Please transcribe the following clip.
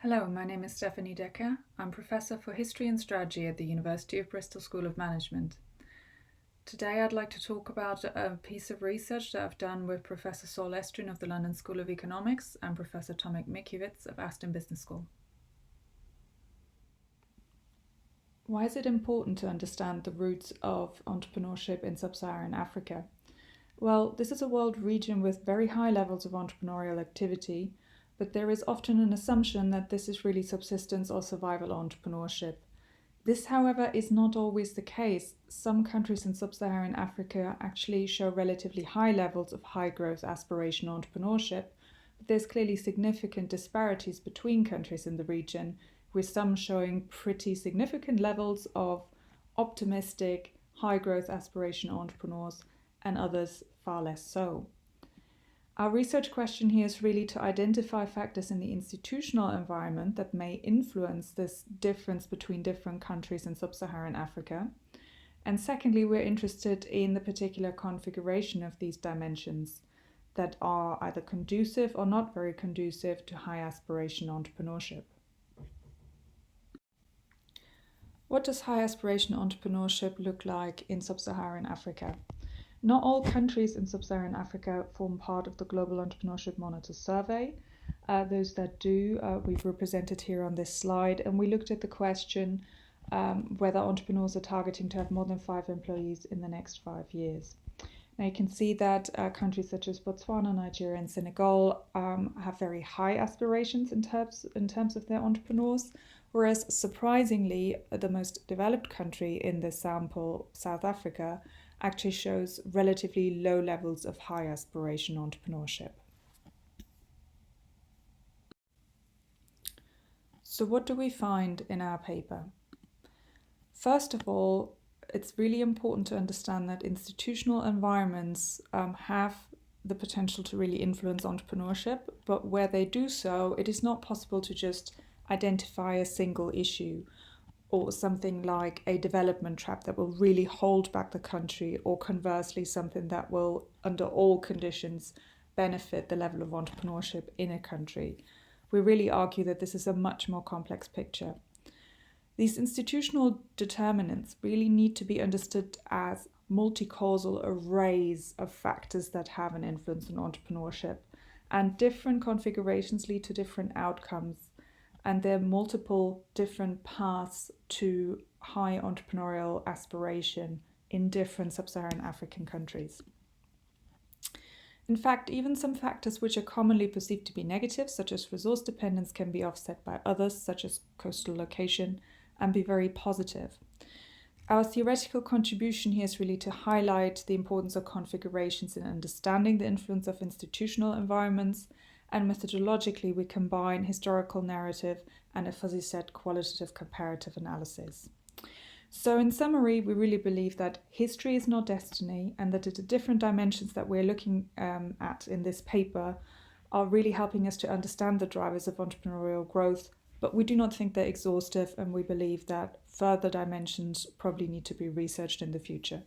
Hello, my name is Stephanie Decker. I'm Professor for History and Strategy at the University of Bristol School of Management. Today I'd like to talk about a piece of research that I've done with Professor Saul Estrin of the London School of Economics and Professor Tomek Mikiewicz of Aston Business School. Why is it important to understand the roots of entrepreneurship in sub-Saharan Africa? Well, this is a world region with very high levels of entrepreneurial activity, but there is often an assumption that this is really subsistence or survival entrepreneurship. This, however, is not always the case. Some countries in sub-Saharan Africa actually show relatively high levels of high-growth aspiration entrepreneurship, but there's clearly significant disparities between countries in the region, with some showing pretty significant levels of optimistic, high-growth aspiration entrepreneurs and others far less so. Our research question here is really to identify factors in the institutional environment that may influence this difference between different countries in sub-Saharan Africa. And secondly, we're interested in the particular configuration of these dimensions that are either conducive or not very conducive to high aspiration entrepreneurship. What does high aspiration entrepreneurship look like in sub-Saharan Africa? Not all countries in sub-Saharan Africa form part of the Global Entrepreneurship Monitor Survey. Those that do, we've represented here on this slide, and we looked at the question whether entrepreneurs are targeting to have more than 5 employees in the next 5 years. Now you can see that countries such as Botswana, Nigeria and Senegal have very high aspirations in terms of their entrepreneurs, whereas surprisingly the most developed country in this sample, South Africa, actually shows relatively low levels of high aspiration entrepreneurship. So what do we find in our paper? First of all, it's really important to understand that institutional environments have the potential to really influence entrepreneurship, but where they do so, it is not possible to just identify a single issue or something like a development trap that will really hold back the country, or conversely something that will, under all conditions, benefit the level of entrepreneurship in a country. We really argue that this is a much more complex picture. These institutional determinants really need to be understood as multi-causal arrays of factors that have an influence on entrepreneurship, and different configurations lead to different outcomes. And there are multiple different paths to high entrepreneurial aspiration in different sub-Saharan African countries. In fact, even some factors which are commonly perceived to be negative, such as resource dependence, can be offset by others, such as coastal location, and be very positive. Our theoretical contribution here is really to highlight the importance of configurations in understanding the influence of institutional environments, and methodologically we combine historical narrative and a fuzzy set qualitative comparative analysis. So in summary, we really believe that history is not destiny, and that the different dimensions that we're looking at in this paper are really helping us to understand the drivers of entrepreneurial growth, but we do not think they're exhaustive, and we believe that further dimensions probably need to be researched in the future.